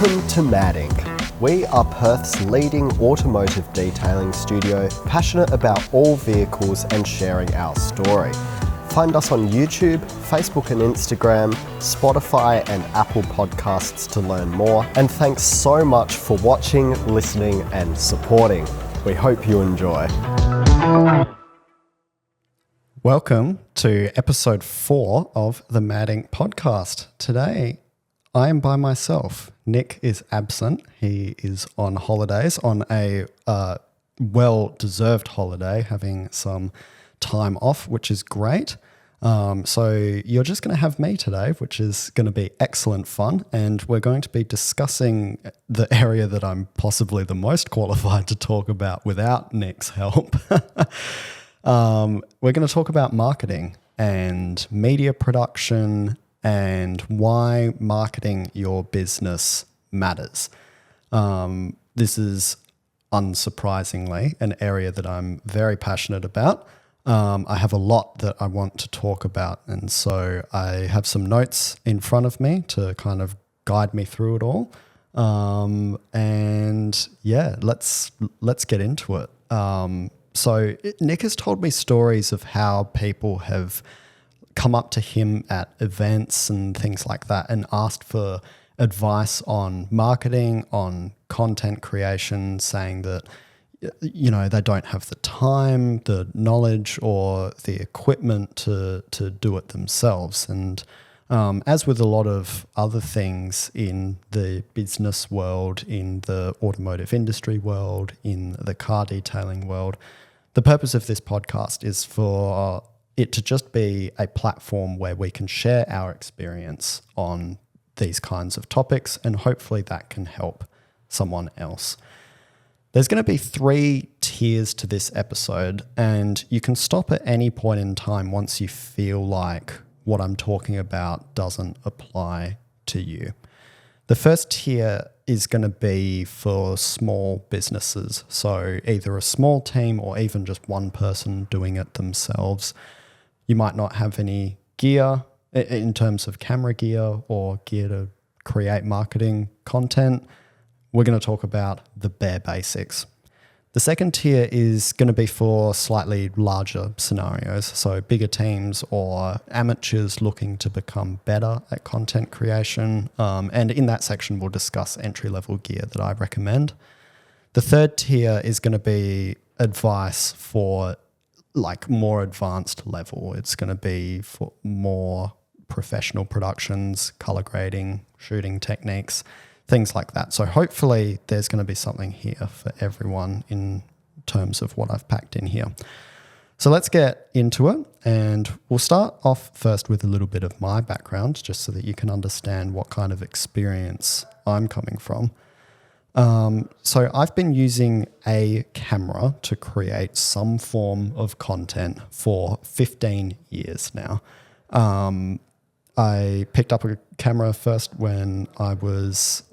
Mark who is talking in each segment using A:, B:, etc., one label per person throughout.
A: Welcome to MADinc. We are Perth's leading automotive detailing studio, passionate about all vehicles and sharing our story. Find us on YouTube, Facebook and Instagram, Spotify and Apple Podcasts to learn more. And thanks so much for watching, listening and supporting. We hope you enjoy.
B: Welcome to episode 4 of the MADinc podcast. Today, I am by myself. Nick is absent. He is on holidays, on a well-deserved holiday, having some time off, which is great. So you're just going to have me today, which is going to be excellent fun. And we're going to be discussing the area that I'm possibly the most qualified to talk about without Nick's help. We're going to talk about marketing and media production and why marketing your business matters. This is unsurprisingly an area that I'm very passionate about. I have a lot that I want to talk about, and so I have some notes in front of me to kind of guide me through it all. And yeah, let's get into it. So Nick has told me stories of how people have come up to him at events and things like that and asked for advice on marketing, on content creation, saying that, you know, they don't have the time, the knowledge or the equipment to do it themselves. And as with a lot of other things in the business world, in the automotive industry world, in the car detailing world, the purpose of this podcast is for it to just be a platform where we can share our experience on these kinds of topics, and hopefully that can help someone else. There's going to be 3 tiers to this episode, and you can stop at any point in time once you feel like what I'm talking about doesn't apply to you. The first tier is going to be for small businesses, so either a small team or even just one person doing it themselves. You might not have any gear in terms of camera gear or gear to create marketing content. We're going to talk about the bare basics. The second tier is going to be for slightly larger scenarios, so bigger teams or amateurs looking to become better at content creation. And in that section, we'll discuss entry-level gear that I recommend. The third tier is going to be advice for like more advanced level. It's going to be for more professional productions, color grading, shooting techniques, things like that. So hopefully there's going to be something here for everyone in terms of what I've packed in here. So let's get into it, and we'll start off first with a little bit of my background, just so that you can understand what kind of experience I'm coming from. So I've been using a camera to create some form of content for 15 years now. I picked up a camera first when I was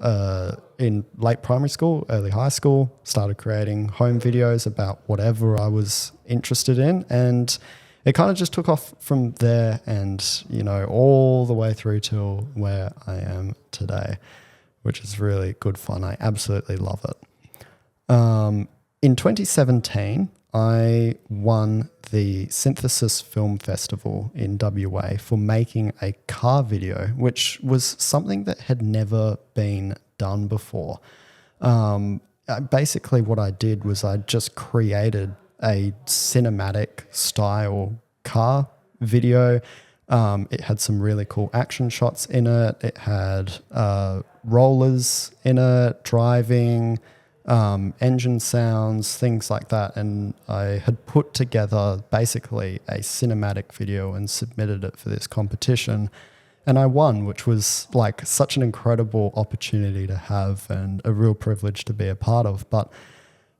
B: in late primary school, early high school, started creating home videos about whatever I was interested in, and it kind of just took off from there and, you know, all the way through till where I am today, which is really good fun. I absolutely love it. In 2017, I won the Synthesis Film Festival in WA for making a car video, which was something that had never been done before. Basically what I did was I just created a cinematic style car video. It had some really cool action shots in it. It had rollers in it, driving, engine sounds, things like that. And I had put together basically a cinematic video and submitted it for this competition. And I won, which was like such an incredible opportunity to have and a real privilege to be a part of. But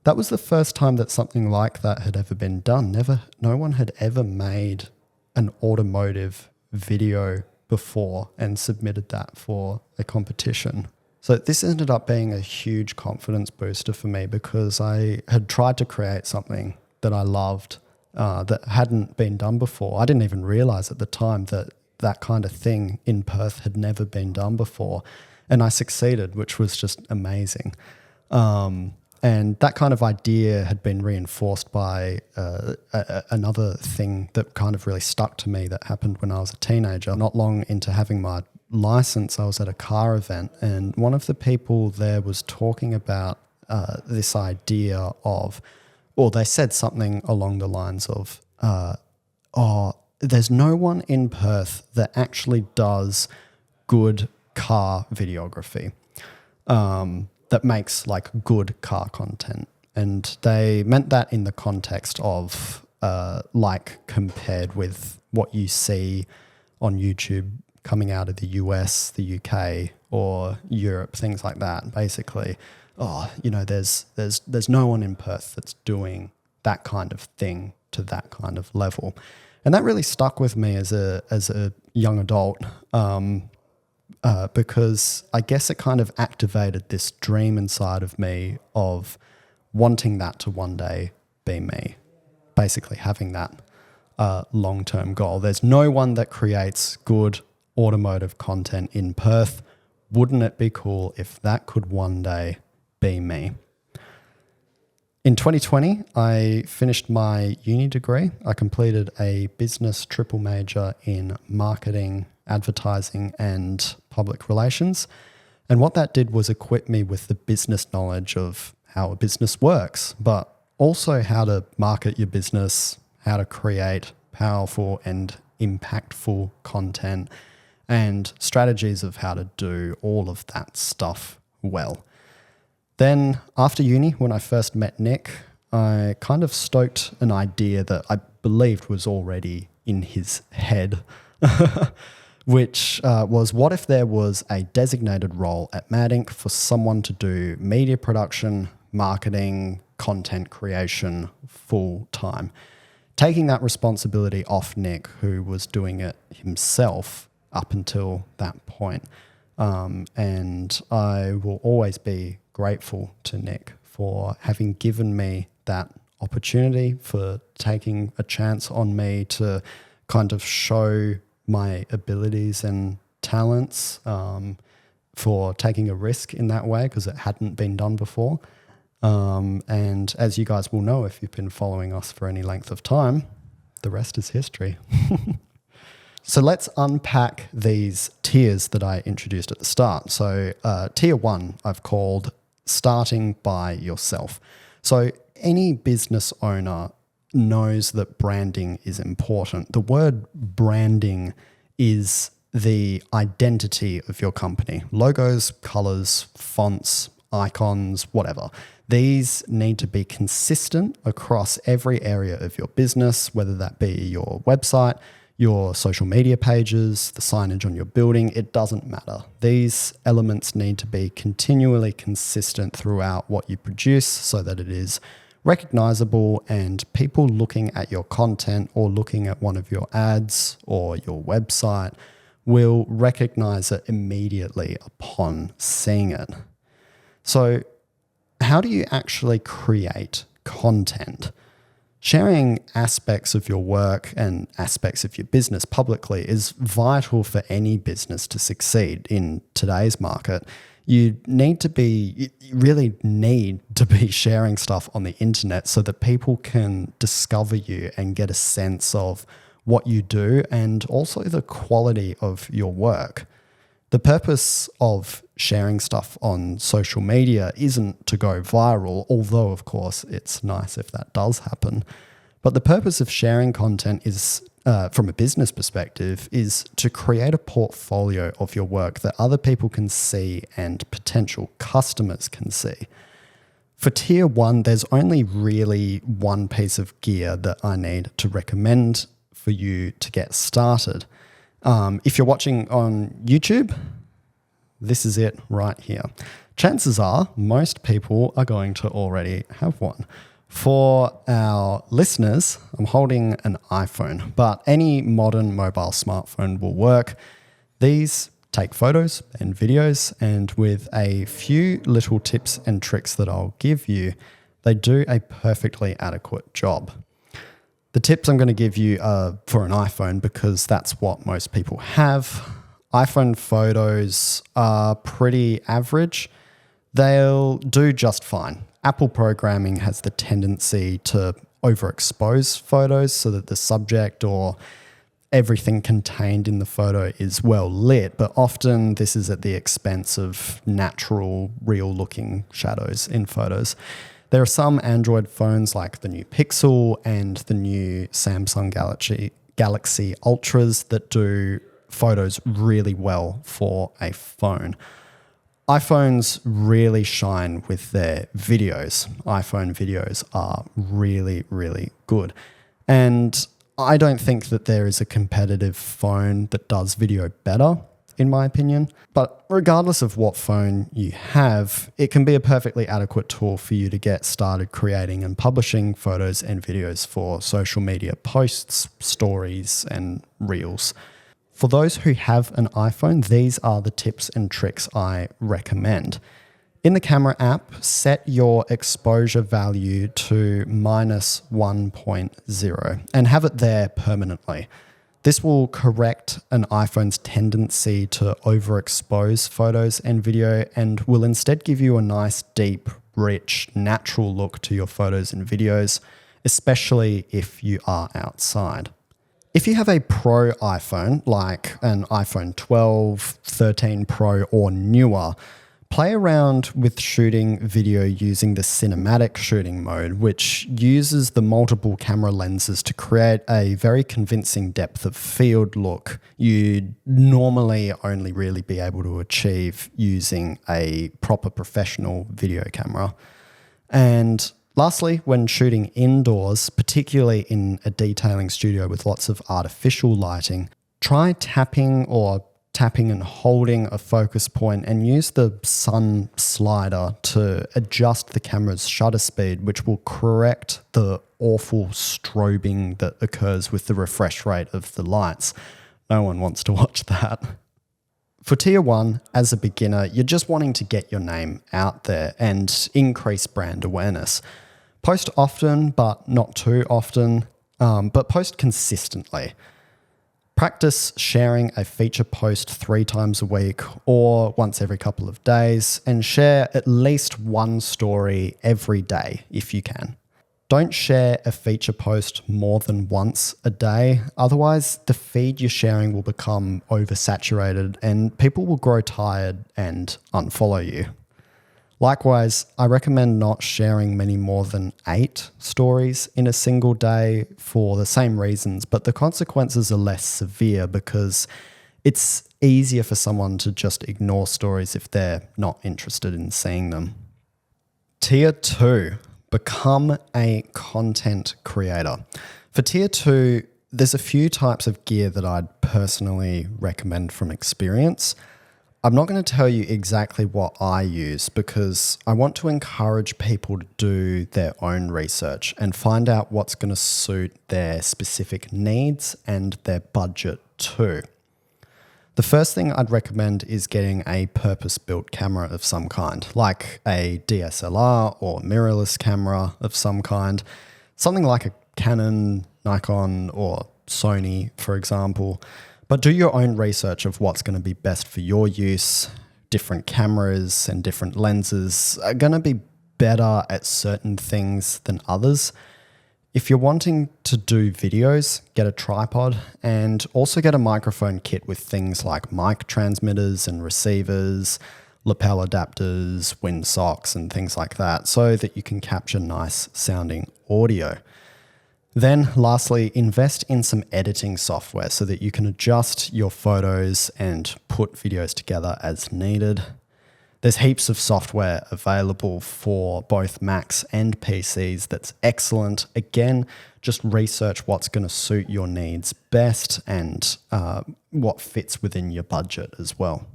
B: that was the first time that something like that had ever been done. No one had ever made an automotive video before and submitted that for a competition. So this ended up being a huge confidence booster for me, because I had tried to create something that I loved that hadn't been done before. I didn't even realize at the time that that kind of thing in Perth had never been done before. And I succeeded, which was just amazing. And that kind of idea had been reinforced by another thing that kind of really stuck to me that happened when I was a teenager. Not long into having my license, I was at a car event, and one of the people there was talking about this idea of, or they said something along the lines of, there's no one in Perth that actually does good car videography. That makes like good car content. And they meant that in the context of like compared with what you see on YouTube coming out of the US, the UK, or Europe, things like that. Basically, there's no one in Perth that's doing that kind of thing to that kind of level. And that really stuck with me as a young adult. Because I guess it kind of activated this dream inside of me of wanting that to one day be me, basically having that long-term goal. There's no one that creates good automotive content in Perth. Wouldn't it be cool if that could one day be me? In 2020, I finished my uni degree. I completed a business triple major in marketing, advertising and public relations. And what that did was equip me with the business knowledge of how a business works, but also how to market your business, how to create powerful and impactful content, and strategies of how to do all of that stuff well. Then after uni, when I first met Nick, I kind of stoked an idea that I believed was already in his head, which was, what if there was a designated role at MADinc for someone to do media production, marketing, content creation full time, taking that responsibility off Nick, who was doing it himself up until that point. And I will always be grateful to Nick for having given me that opportunity, for taking a chance on me to kind of show my abilities and talents, for taking a risk in that way because it hadn't been done before. And as you guys will know, if you've been following us for any length of time, the rest is history. So let's unpack these tiers that I introduced at the start. So tier 1 I've called starting by yourself. So any business owner knows that branding is important. The word branding is the identity of your company. Logos, colors, fonts, icons, whatever. These need to be consistent across every area of your business, whether that be your website, your social media pages, the signage on your building, it doesn't matter. These elements need to be continually consistent throughout what you produce so that it is recognizable and people looking at your content or looking at one of your ads or your website will recognize it immediately upon seeing it. So how do you actually create content? Sharing aspects of your work and aspects of your business publicly is vital for any business to succeed in today's market. You really need to be sharing stuff on the internet so that people can discover you and get a sense of what you do and also the quality of your work. The purpose of sharing stuff on social media isn't to go viral, although of course it's nice if that does happen. But the purpose of sharing content is, from a business perspective, is to create a portfolio of your work that other people can see and potential customers can see. For tier 1, there's only really one piece of gear that I need to recommend for you to get started. If you're watching on YouTube, this is it right here. Chances are most people are going to already have one. For our listeners, I'm holding an iPhone, but any modern mobile smartphone will work. These take photos and videos, and with a few little tips and tricks that I'll give you, they do a perfectly adequate job. The tips I'm going to give you are for an iPhone because that's what most people have. iPhone photos are pretty average. They'll do just fine. Apple programming has the tendency to overexpose photos so that the subject or everything contained in the photo is well lit, but often this is at the expense of natural, real-looking shadows in photos. There are some Android phones like the new Pixel and the new Samsung Galaxy Ultras that do photos really well for a phone. iPhones really shine with their videos. iPhone videos are really, really good. And I don't think that there is a competitive phone that does video better, in my opinion. But regardless of what phone you have, it can be a perfectly adequate tool for you to get started creating and publishing photos and videos for social media posts, stories, and reels. For those who have an iPhone, these are the tips and tricks I recommend. In the camera app, set your exposure value to -1.0 and have it there permanently. This will correct an iPhone's tendency to overexpose photos and video and will instead give you a nice, deep, rich, natural look to your photos and videos, especially if you are outside. If you have a Pro iPhone, like an iPhone 12, 13 Pro or newer, play around with shooting video using the cinematic shooting mode, which uses the multiple camera lenses to create a very convincing depth of field look you'd normally only really be able to achieve using a proper professional video camera. And lastly, when shooting indoors, particularly in a detailing studio with lots of artificial lighting, try tapping and holding a focus point and use the sun slider to adjust the camera's shutter speed, which will correct the awful strobing that occurs with the refresh rate of the lights. No one wants to watch that. For Tier 1, as a beginner, you're just wanting to get your name out there and increase brand awareness. Post often, but not too often, but post consistently. Practice sharing a feature post 3 times a week or once every couple of days, and share at least one story every day if you can. Don't share a feature post more than once a day, otherwise the feed you're sharing will become oversaturated and people will grow tired and unfollow you. Likewise, I recommend not sharing many more than 8 stories in a single day for the same reasons, but the consequences are less severe because it's easier for someone to just ignore stories if they're not interested in seeing them. Tier 2, become a content creator. For Tier 2, there's a few types of gear that I'd personally recommend from experience. I'm not going to tell you exactly what I use because I want to encourage people to do their own research and find out what's going to suit their specific needs and their budget too. The first thing I'd recommend is getting a purpose-built camera of some kind, like a DSLR or mirrorless camera of some kind, something like a Canon, Nikon, or Sony, for example. But do your own research of what's going to be best for your use. Different cameras and different lenses are going to be better at certain things than others. If you're wanting to do videos, get a tripod and also get a microphone kit with things like mic transmitters and receivers, lapel adapters, windsocks and things like that so that you can capture nice sounding audio. Then lastly, invest in some editing software so that you can adjust your photos and put videos together as needed. There's heaps of software available for both Macs and PCs that's excellent. Again, just research what's going to suit your needs best and what fits within your budget as well.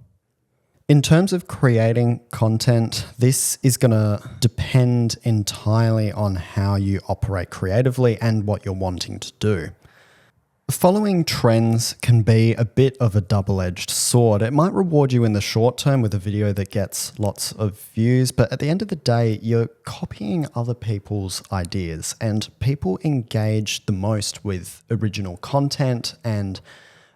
B: In terms of creating content, this is going to depend entirely on how you operate creatively and what you're wanting to do. Following trends can be a bit of a double-edged sword. It might reward you in the short term with a video that gets lots of views, but at the end of the day, you're copying other people's ideas, and people engage the most with original content and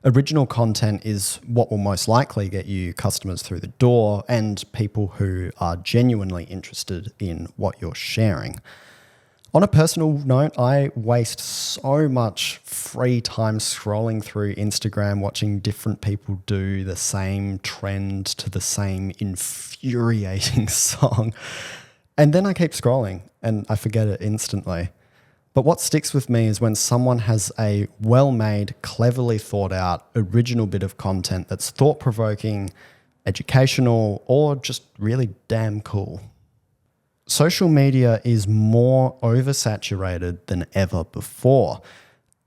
B: Original content is what will most likely get you customers through the door and people who are genuinely interested in what you're sharing. On a personal note, I waste so much free time scrolling through Instagram, watching different people do the same trend to the same infuriating song. And then I keep scrolling and I forget it instantly. But what sticks with me is when someone has a well-made, cleverly thought out, original bit of content that's thought-provoking, educational, or just really damn cool. Social media is more oversaturated than ever before.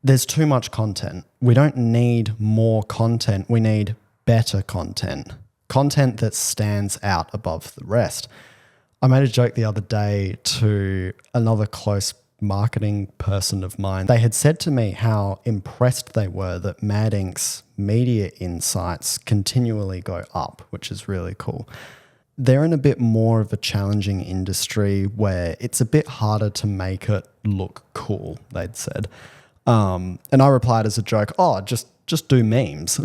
B: There's too much content. We don't need more content. We need better content. Content that stands out above the rest. I made a joke the other day to another close marketing person of mine. They had said to me how impressed they were that MADinc's media insights continually go up, which is really cool. They're in a bit more of a challenging industry where it's a bit harder to make it look cool, they'd said. And I replied as a joke, just do memes,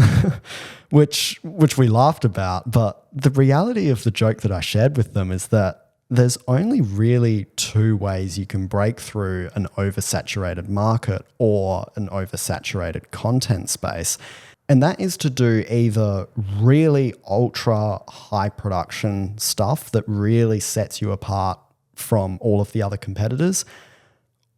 B: which we laughed about. But the reality of the joke that I shared with them is that there's only really two ways you can break through an oversaturated market or an oversaturated content space. And that is to do either really ultra high production stuff that really sets you apart from all of the other competitors,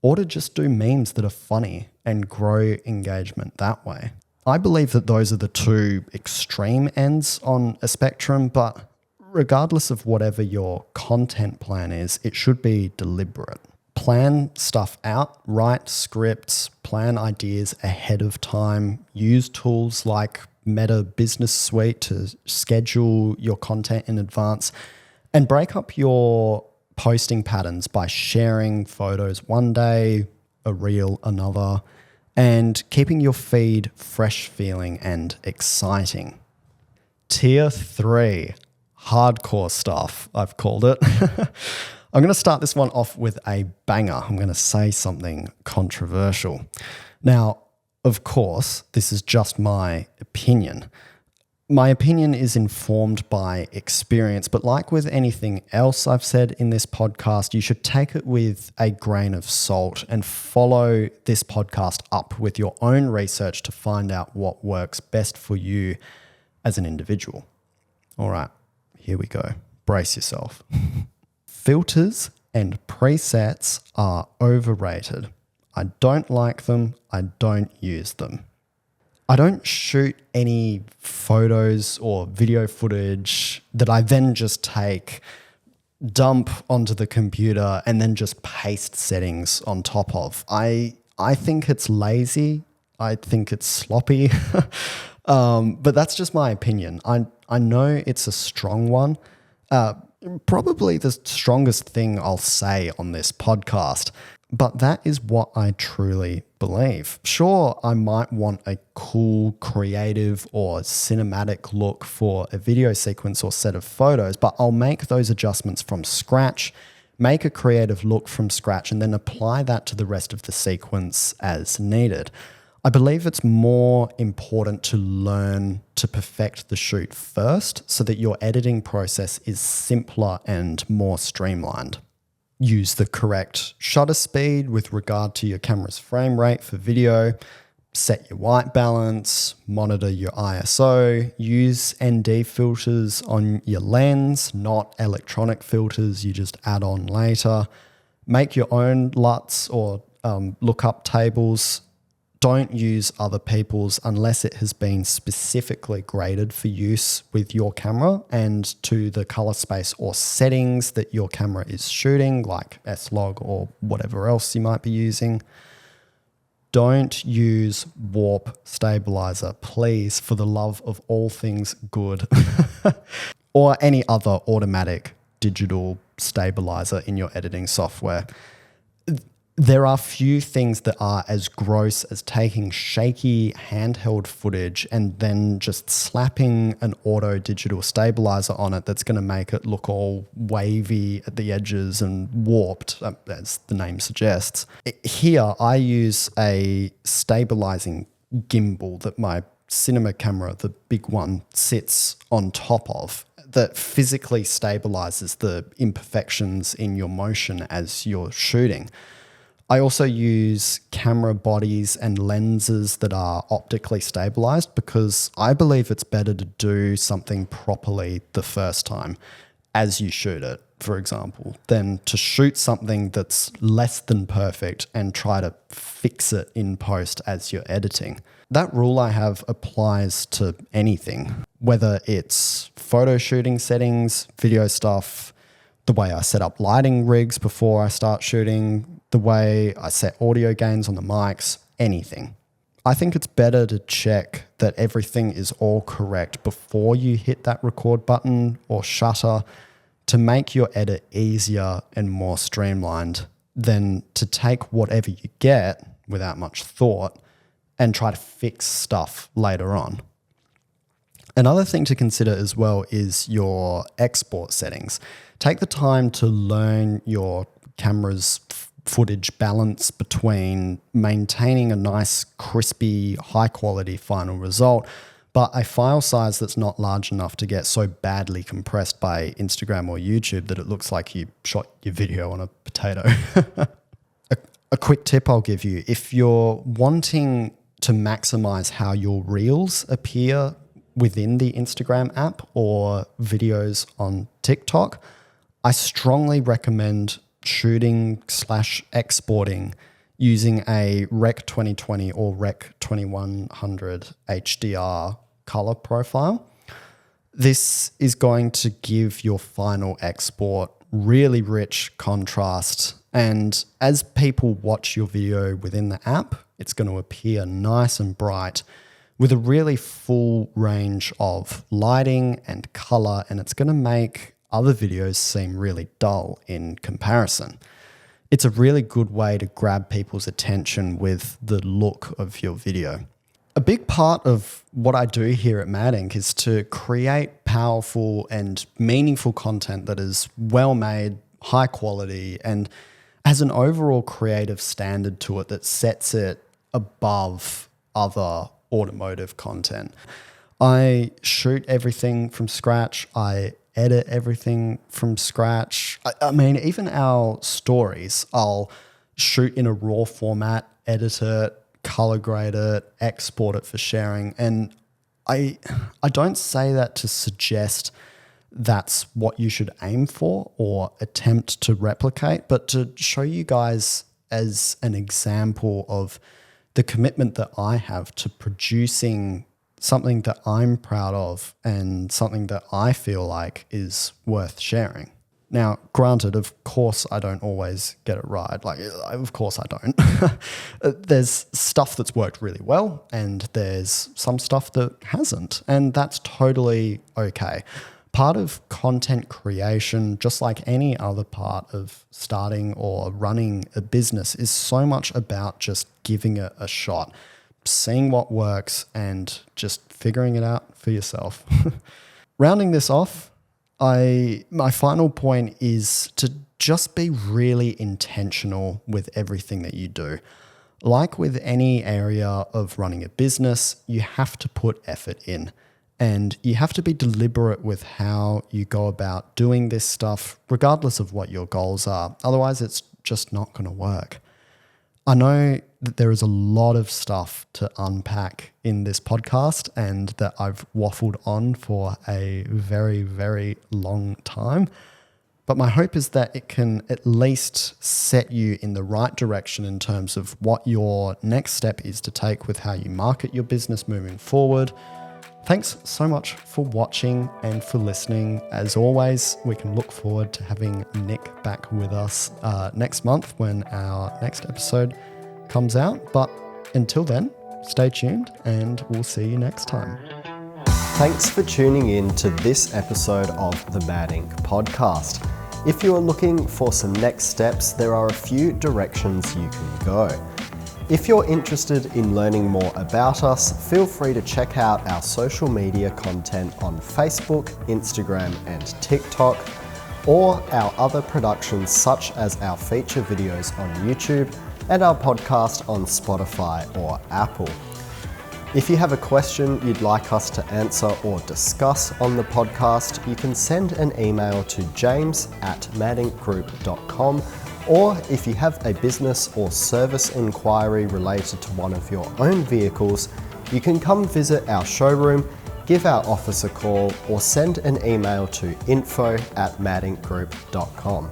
B: or to just do memes that are funny and grow engagement that way. I believe that those are the two extreme ends on a spectrum, but regardless of whatever your content plan is, it should be deliberate. Plan stuff out, write scripts, plan ideas ahead of time, use tools like Meta Business Suite to schedule your content in advance, and break up your posting patterns by sharing photos one day, a reel another, and keeping your feed fresh feeling and exciting. Tier 3, hardcore stuff, I've called it. I'm going to start this one off with a banger. I'm going to say something controversial. Now, of course, this is just my opinion. My opinion is informed by experience, but like with anything else I've said in this podcast, you should take it with a grain of salt and follow this podcast up with your own research to find out what works best for you as an individual. All right, here we go. Brace yourself. Filters and presets are overrated. I don't like them. I don't use them. I don't shoot any photos or video footage that I then just take, dump onto the computer, and then just paste settings on top of. I think it's lazy. I think it's sloppy. But that's just my opinion. I know it's a strong one. Probably the strongest thing I'll say on this podcast, but that is what I truly believe. Sure, I might want a cool, creative, or cinematic look for a video sequence or set of photos, but I'll make those adjustments from scratch, make a creative look from scratch, and then apply that to the rest of the sequence as needed. I believe it's more important to learn to perfect the shoot first so that your editing process is simpler and more streamlined. Use the correct shutter speed with regard to your camera's frame rate for video, set your white balance, monitor your ISO, use ND filters on your lens, not electronic filters you just add on later. Make your own LUTs or lookup tables. Don't use other people's unless it has been specifically graded for use with your camera and to the color space or settings that your camera is shooting, like S-Log or whatever else you might be using. Don't use warp stabilizer, please, for the love of all things good, or any other automatic digital stabilizer in your editing software. There are few things that are as gross as taking shaky handheld footage and then just slapping an auto digital stabilizer on it that's going to make it look all wavy at the edges and warped, as the name suggests. Here, I use a stabilizing gimbal that my cinema camera, the big one, sits on top of, that physically stabilizes the imperfections in your motion as you're shooting. I also use camera bodies and lenses that are optically stabilized because I believe it's better to do something properly the first time as you shoot it, for example, than to shoot something that's less than perfect and try to fix it in post as you're editing. That rule I have applies to anything, whether it's photo shooting settings, video stuff, the way I set up lighting rigs before I start shooting, the way I set audio gains on the mics, anything. I think it's better to check that everything is all correct before you hit that record button or shutter to make your edit easier and more streamlined than to take whatever you get without much thought and try to fix stuff later on. Another thing to consider as well is your export settings. Take the time to learn your camera's footage balance between maintaining a nice, crispy, high-quality final result, but a file size that's not large enough to get so badly compressed by Instagram or YouTube that it looks like you shot your video on a potato. A quick tip I'll give you, if you're wanting to maximize how your reels appear within the Instagram app or videos on TikTok, I strongly recommend shooting/exporting using a Rec 2020 or Rec 2100 HDR color profile. This is going to give your final export really rich contrast, and as people watch your video within the app, it's going to appear nice and bright with a really full range of lighting and color, and it's going to make other videos seem really dull in comparison. It's a really good way to grab people's attention with the look of your video. A big part of what I do here at MADinc is to create powerful and meaningful content that is well made, high quality, and has an overall creative standard to it that sets it above other automotive content. I shoot everything from scratch. I edit everything from scratch. I mean, even our stories, I'll shoot in a raw format, edit it, color grade it, export it for sharing. And I don't say that to suggest that's what you should aim for or attempt to replicate, but to show you guys as an example of the commitment that I have to producing something that I'm proud of and something that I feel like is worth sharing. Now, granted, of course, I don't always get it right. Of course I don't. There's stuff that's worked really well and there's some stuff that hasn't, and that's totally okay. Part of content creation, just like any other part of starting or running a business, is so much about just giving it a shot, seeing what works and just figuring it out for yourself. Rounding this off, my final point is to just be really intentional with everything that you do. Like with any area of running a business, you have to put effort in. And you have to be deliberate with how you go about doing this stuff, regardless of what your goals are. Otherwise, it's just not going to work. I know that there is a lot of stuff to unpack in this podcast and that I've waffled on for a very, very long time. But my hope is that it can at least set you in the right direction in terms of what your next step is to take with how you market your business moving forward. Thanks so much for watching and for listening. As always, we can look forward to having Nick back with us next month when our next episode comes out. But until then, stay tuned and we'll see you next time.
A: Thanks for tuning in to this episode of the MADinc podcast. If you are looking for some next steps, there are a few directions you can go. If you're interested in learning more about us, feel free to check out our social media content on Facebook, Instagram, and TikTok, or our other productions such as our feature videos on YouTube and our podcast on Spotify or Apple. If you have a question you'd like us to answer or discuss on the podcast, you can send an email to james@madincgroup.com, or if you have a business or service inquiry related to one of your own vehicles, you can come visit our showroom, give our office a call, or send an email to info@madincgroup.com.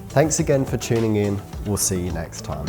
A: Thanks again for tuning in. We'll see you next time.